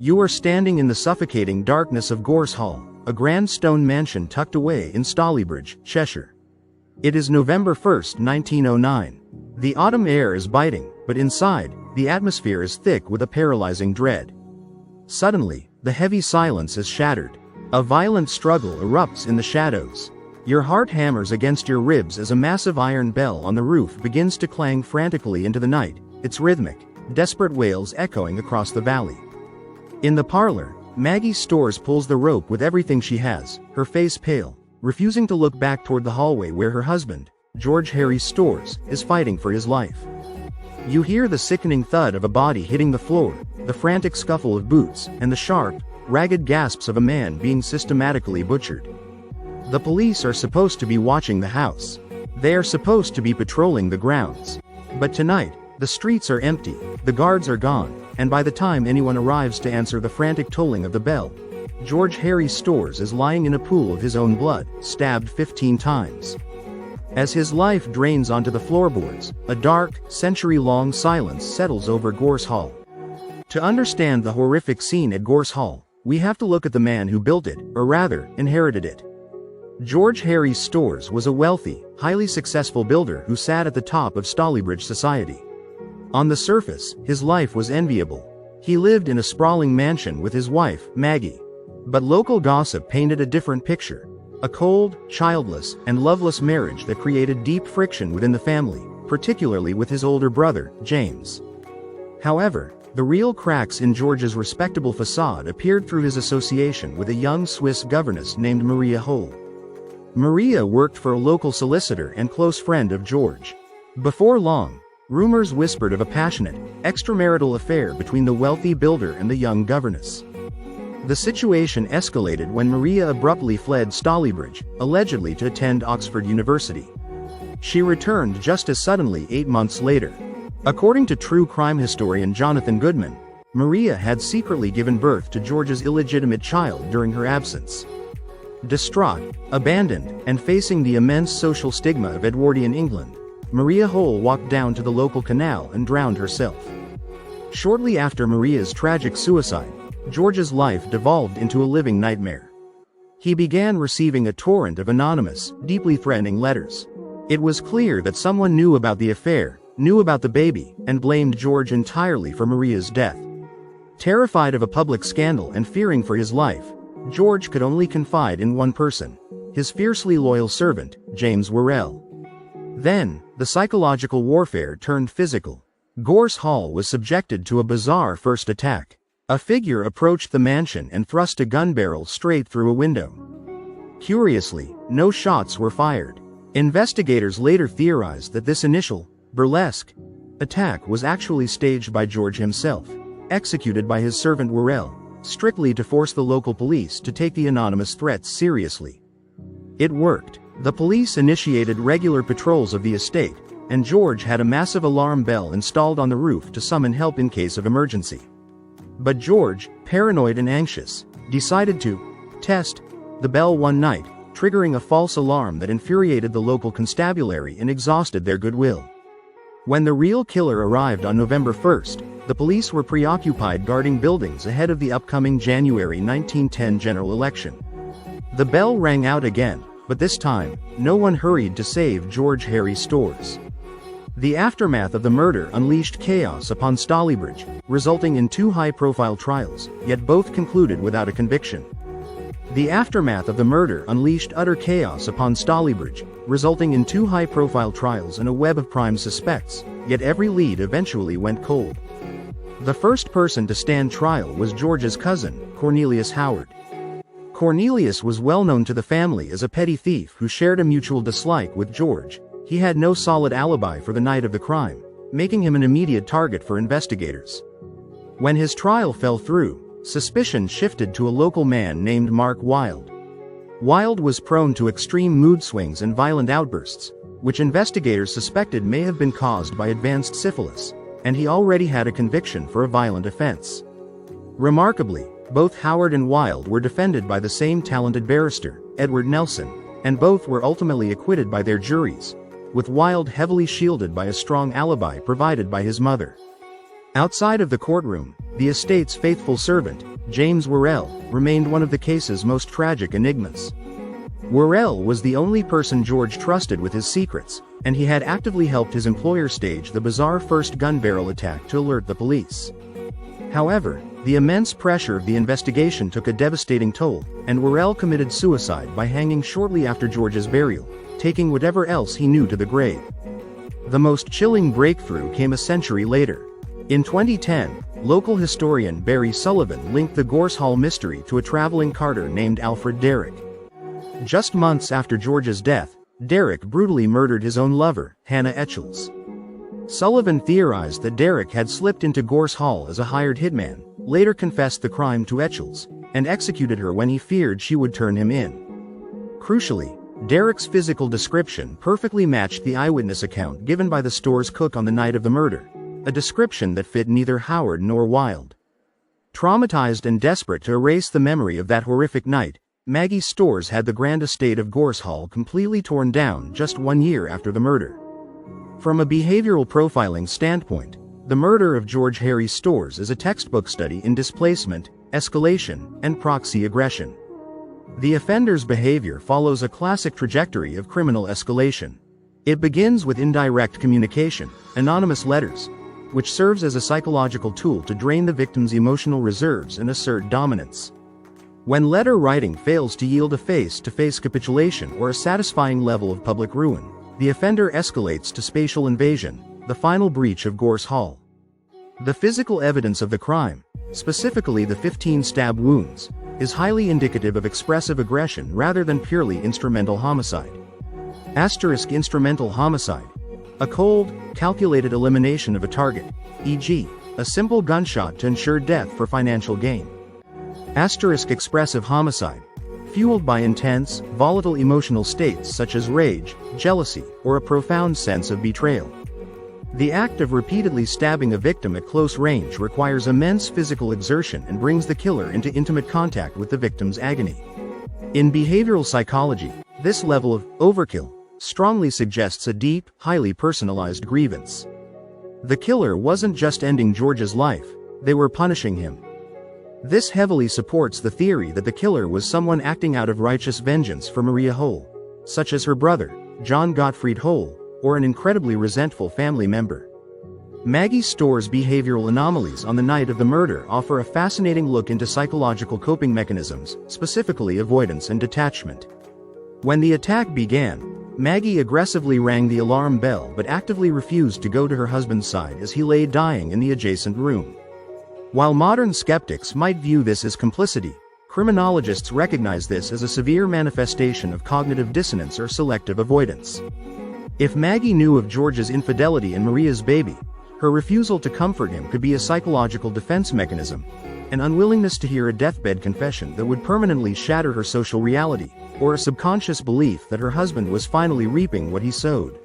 You are standing in the suffocating darkness of Gorse Hall, a grand stone mansion tucked away in Stalybridge, Cheshire. It is November 1st, 1909. The autumn air is biting, but inside, the atmosphere is thick with a paralyzing dread. Suddenly, the heavy silence is shattered. A violent struggle erupts in the shadows. Your heart hammers against your ribs as a massive iron bell on the roof begins to clang frantically into the night, its rhythmic, desperate wails echoing across the valley. In the parlor, Maggie Storrs pulls the rope with everything she has, her face pale, refusing to look back toward the hallway where her husband, George Harry Storrs, is fighting for his life. You hear the sickening thud of a body hitting the floor, the frantic scuffle of boots, and the sharp, ragged gasps of a man being systematically butchered. The police are supposed to be watching the house. They are supposed to be patrolling the grounds. But tonight, the streets are empty, the guards are gone, and by the time anyone arrives to answer the frantic tolling of the bell, George Harry Storrs is lying in a pool of his own blood, stabbed 15 times. As his life drains onto the floorboards, a dark, century-long silence settles over Gorse Hall. To understand the horrific scene at Gorse Hall, we have to look at the man who built it, or rather, inherited it. George Harry Storrs was a wealthy, highly successful builder who sat at the top of Stalybridge society. On the surface, his life was enviable. He lived in a sprawling mansion with his wife, Maggie. But local gossip painted a different picture. A cold, childless, and loveless marriage that created deep friction within the family, particularly with his older brother, James. However, the real cracks in George's respectable facade appeared through his association with a young Swiss governess named Maria Hole. Maria worked for a local solicitor and close friend of George. Before long, rumors whispered of a passionate, extramarital affair between the wealthy builder and the young governess. The situation escalated when Maria abruptly fled Stalybridge, allegedly to attend Oxford University. She returned just as suddenly 8 months later. According to true crime historian Jonathan Goodman, Maria had secretly given birth to George's illegitimate child during her absence. Distraught, abandoned, and facing the immense social stigma of Edwardian England, Maria Hole walked down to the local canal and drowned herself. Shortly after Maria's tragic suicide, George's life devolved into a living nightmare. He began receiving a torrent of anonymous, deeply threatening letters. It was clear that someone knew about the affair, knew about the baby, and blamed George entirely for Maria's death. Terrified of a public scandal and fearing for his life, George could only confide in one person, his fiercely loyal servant, James Worrell. Then, the psychological warfare turned physical. Gorse Hall was subjected to a bizarre first attack. A figure approached the mansion and thrust a gun barrel straight through a window. Curiously, no shots were fired. Investigators later theorized that this initial, burlesque, attack was actually staged by George himself, executed by his servant Worrell, strictly to force the local police to take the anonymous threats seriously. It worked. The police initiated regular patrols of the estate, and George had a massive alarm bell installed on the roof to summon help in case of emergency. But George, paranoid and anxious, decided to test the bell one night, triggering a false alarm that infuriated the local constabulary and exhausted their goodwill. When the real killer arrived on November 1st, the police were preoccupied guarding buildings ahead of the upcoming January 1910 general election. The bell rang out again, but this time, no one hurried to save George Harry Storrs. The aftermath of the murder unleashed chaos upon Stalybridge, resulting in 2 high-profile trials, yet both concluded without a conviction. The aftermath of the murder unleashed utter chaos upon Stalybridge, resulting in 2 high-profile trials and a web of prime suspects, yet every lead eventually went cold. The first person to stand trial was George's cousin, Cornelius Howard. Cornelius was well known to the family as a petty thief who shared a mutual dislike with George. He had no solid alibi for the night of the crime, making him an immediate target for investigators. When his trial fell through, suspicion shifted to a local man named Mark Wilde. Wilde was prone to extreme mood swings and violent outbursts, which investigators suspected may have been caused by advanced syphilis, and he already had a conviction for a violent offense. Remarkably, both Howard and Wilde were defended by the same talented barrister, Edward Nelson, and both were ultimately acquitted by their juries, with Wilde heavily shielded by a strong alibi provided by his mother. Outside of the courtroom, the estate's faithful servant, James Worrell, remained one of the case's most tragic enigmas. Worrell was the only person George trusted with his secrets, and he had actively helped his employer stage the bizarre first gun barrel attack to alert the police. However, the immense pressure of the investigation took a devastating toll, and Worrell committed suicide by hanging shortly after George's burial, taking whatever else he knew to the grave. The most chilling breakthrough came a century later. In 2010, local historian Barry Sullivan linked the Gorse Hall mystery to a traveling carter named Alfred Derrick. Just months after George's death, Derrick brutally murdered his own lover, Hannah Etchells. Sullivan theorized that Derrick had slipped into Gorse Hall as a hired hitman, later confessed the crime to Etchells, and executed her when he feared she would turn him in. Crucially, Derrick's physical description perfectly matched the eyewitness account given by the store's cook on the night of the murder, a description that fit neither Howard nor Wilde. Traumatized and desperate to erase the memory of that horrific night, Maggie Storrs had the grand estate of Gorse Hall completely torn down just 1 year after the murder. From a behavioral profiling standpoint, the murder of George Harry Storrs is a textbook study in displacement, escalation, and proxy aggression. The offender's behavior follows a classic trajectory of criminal escalation. It begins with indirect communication, anonymous letters, which serves as a psychological tool to drain the victim's emotional reserves and assert dominance. When letter writing fails to yield a face-to-face capitulation or a satisfying level of public ruin, the offender escalates to spatial invasion, the final breach of Gorse Hall. The physical evidence of the crime, specifically the 15 stab wounds, is highly indicative of expressive aggression rather than purely instrumental homicide. Instrumental homicide. A cold, calculated elimination of a target, e.g., a simple gunshot to ensure death for financial gain. Expressive homicide. Fueled by intense, volatile emotional states such as rage, jealousy, or a profound sense of betrayal. The act of repeatedly stabbing a victim at close range requires immense physical exertion and brings the killer into intimate contact with the victim's agony. In behavioral psychology, this level of overkill strongly suggests a deep, highly personalized grievance. The killer wasn't just ending George's life, they were punishing him. This heavily supports the theory that the killer was someone acting out of righteous vengeance for Maria Hole, such as her brother, John Gottfried Hole, or an incredibly resentful family member. Maggie Storrs' behavioral anomalies on the night of the murder offer a fascinating look into psychological coping mechanisms, specifically avoidance and detachment. When the attack began, Maggie aggressively rang the alarm bell but actively refused to go to her husband's side as he lay dying in the adjacent room. While modern skeptics might view this as complicity, criminologists recognize this as a severe manifestation of cognitive dissonance or selective avoidance. If Maggie knew of George's infidelity and Maria's baby, her refusal to comfort him could be a psychological defense mechanism, an unwillingness to hear a deathbed confession that would permanently shatter her social reality, or a subconscious belief that her husband was finally reaping what he sowed.